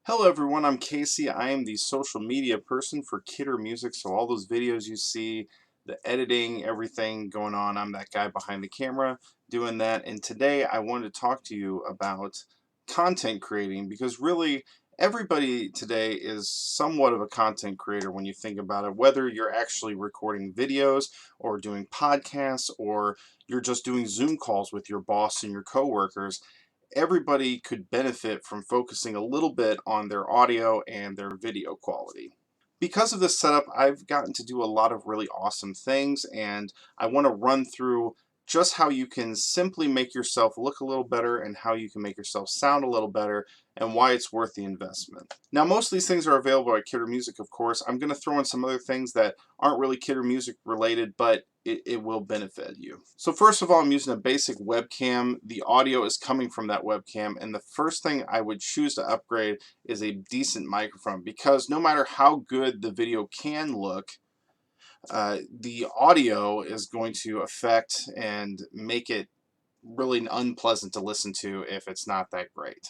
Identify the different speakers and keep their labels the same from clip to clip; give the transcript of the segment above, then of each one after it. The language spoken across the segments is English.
Speaker 1: Hello everyone, I'm Casey. I am the social media person for Kidder Music, so all those videos you see, the editing, everything going on, I'm that guy behind the camera doing that. And today I wanted to talk to you about content creating because really everybody today is somewhat of a content creator when you think about it, whether you're actually recording videos or doing podcasts or you're just doing Zoom calls with your boss and your coworkers. Everybody could benefit from focusing a little bit on their audio and their video quality. Because of this setup, I've gotten to do a lot of really awesome things, and I want to run through just how you can simply make yourself look a little better and how you can make yourself sound a little better and why it's worth the investment. Now, most of these things are available at Kidder Music, of course. I'm going to throw in some other things that aren't really Kidder Music related, but it will benefit you. So first of all, I'm using a basic webcam. The audio is coming from that webcam, and the first thing I would choose to upgrade is a decent microphone, because no matter how good the video can look, the audio is going to affect and make it really unpleasant to listen to if it's not that great.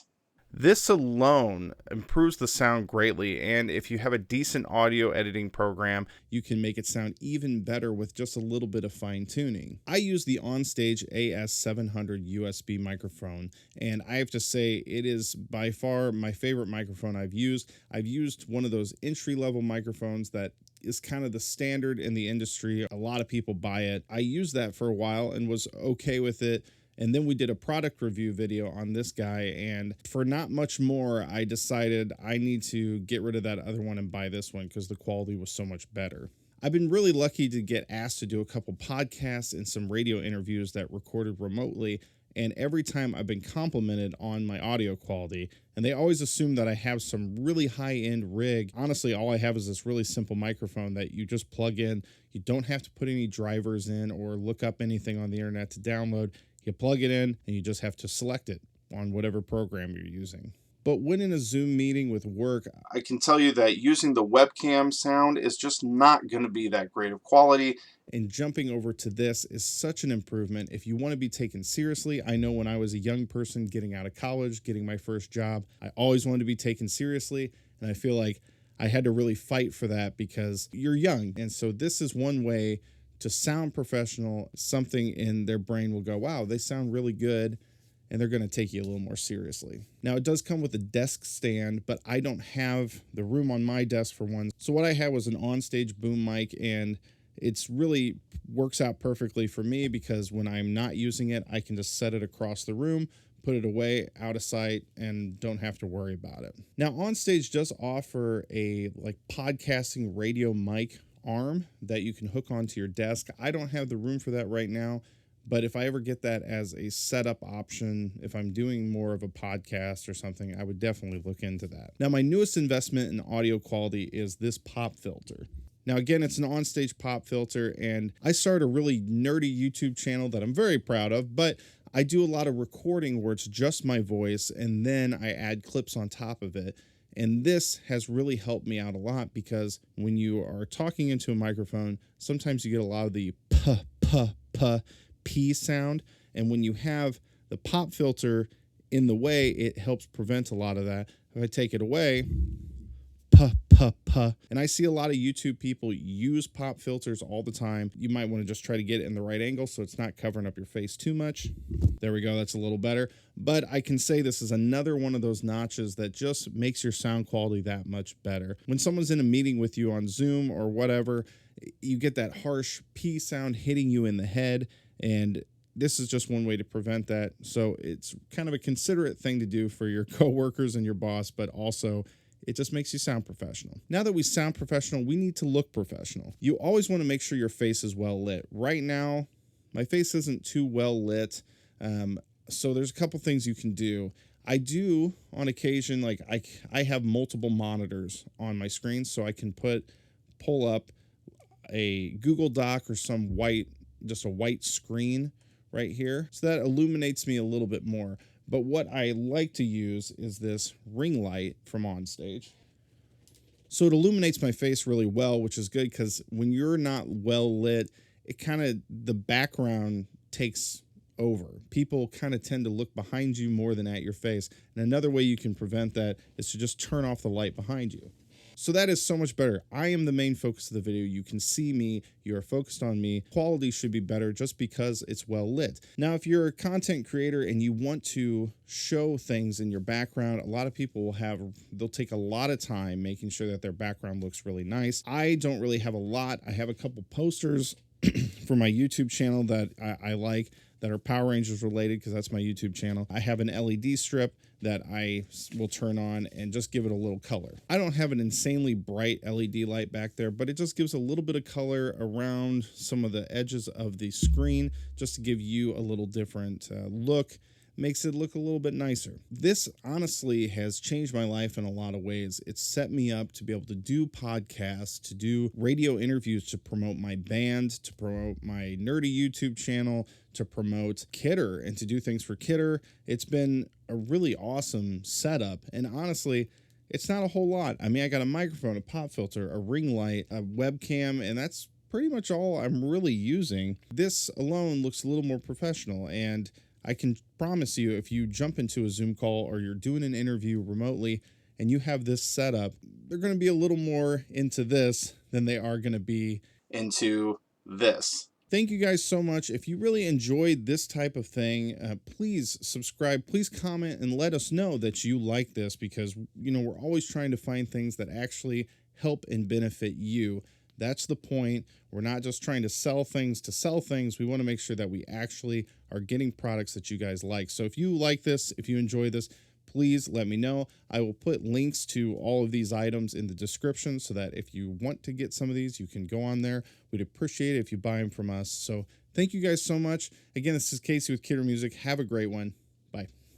Speaker 1: This alone improves the sound greatly, and if you have a decent audio editing program, you can make it sound even better with just a little bit of fine tuning. I use the Onstage AS700 USB microphone, and I have to say it is by far my favorite microphone I've used. I've used one of those entry-level microphones that is kind of the standard in the industry. A lot of people buy it. I used that for a while and was okay with it. And then we did a product review video on this guy, and for not much more, I decided I need to get rid of that other one and buy this one because the quality was so much better. I've been really lucky to get asked to do a couple podcasts and some radio interviews that recorded remotely, and every time I've been complimented on my audio quality, and they always assume that I have some really high-end rig. Honestly, all I have is this really simple microphone that you just plug in. You don't have to put any drivers in or look up anything on the internet to download. You plug it in and you just have to select it on whatever program you're using. But when in a Zoom meeting with work, I can tell you that using the webcam sound is just not going to be that great of quality. And jumping over to this is such an improvement. If you want to be taken seriously, I know when I was a young person getting out of college, getting my first job, I always wanted to be taken seriously. And I feel like I had to really fight for that because you're young. And so this is one way to sound professional. Something in their brain will go, wow, they sound really good, and they're going to take you a little more seriously. Now, it does come with a desk stand, but I don't have the room on my desk for one. So what I had was an Onstage boom mic, and it's really works out perfectly for me because when I'm not using it, I can just set it across the room, put it away, out of sight, and don't have to worry about it. Now, Onstage does offer a podcasting radio mic arm that you can hook onto your desk. I don't have the room for that right now, but if I ever get that as a setup option, if I'm doing more of a podcast or something, I would definitely look into that. Now, my newest investment in audio quality is this pop filter. Now, again, it's an Onstage pop filter, and I started a really nerdy YouTube channel that I'm very proud of, but I do a lot of recording where it's just my voice, and then I add clips on top of it. And this has really helped me out a lot because when you are talking into a microphone, sometimes you get a lot of the p sound. And when you have the pop filter in the way, it helps prevent a lot of that. If I take it away, and I see a lot of YouTube people use pop filters all the time. You might want to just try to get it in the right angle so it's not covering up your face too much. There we go, that's a little better. But I can say this is another one of those notches that just makes your sound quality that much better. When someone's in a meeting with you on Zoom or whatever, you get that harsh P sound hitting you in the head, and this is just one way to prevent that. So it's kind of a considerate thing to do for your coworkers and your boss, but also it just makes you sound professional. Now that we sound professional, we need to look professional. You always want to make sure your face is well lit. Right now, my face isn't too well lit, so there's a couple things you can do. I do, on occasion, I have multiple monitors on my screen, so I can pull up a Google Doc or just a white screen right here. So that illuminates me a little bit more. But what I like to use is this ring light from Onstage. So it illuminates my face really well, which is good because when you're not well lit, the background takes
Speaker 2: over. People kind of tend to look behind you more than at your face. And another way you can prevent that is to just turn off the light behind you. So that is so much better. I am the main focus of the video. You can see me. You're focused on me. Quality should be better just because it's well lit. Now, if you're a content creator and you want to show things in your background, a lot of people they'll take a lot of time making sure that their background looks really nice. I don't really have a lot. I have a couple posters for my YouTube channel that I like that are Power Rangers related because that's my YouTube channel. I have an LED strip that I will turn on and just give it a little color. I don't have an insanely bright LED light back there, but it just gives a little bit of color around some of the edges of the screen just to give you a little different look. Makes it look a little bit nicer. This honestly has changed my life in a lot of ways. It's set me up to be able to do podcasts, to do radio interviews, to promote my band, to promote my nerdy YouTube channel, to promote Kidder, and to do things for Kidder. It's been a really awesome setup, and honestly, it's not a whole lot. I mean, I got a microphone, a pop filter, a ring light, a webcam, and that's pretty much all I'm really using. This alone looks a little more professional, and I can promise you, if you jump into a Zoom call or you're doing an interview remotely and you have this setup, they're going to be a little more into this than they are going to be
Speaker 1: into this.
Speaker 2: Thank you guys so much. If you really enjoyed this type of thing, please subscribe, please comment, and let us know that you like this, because, we're always trying to find things that actually help and benefit you. That's the point. We're not just trying to sell things to sell things. We want to make sure that we actually are getting products that you guys like. So if you like this, if you enjoy this, please let me know. I will put links to all of these items in the description so that if you want to get some of these, you can go on there. We'd appreciate it if you buy them from us. So thank you guys so much. Again, this is Casey with Kidder Music. Have a great one.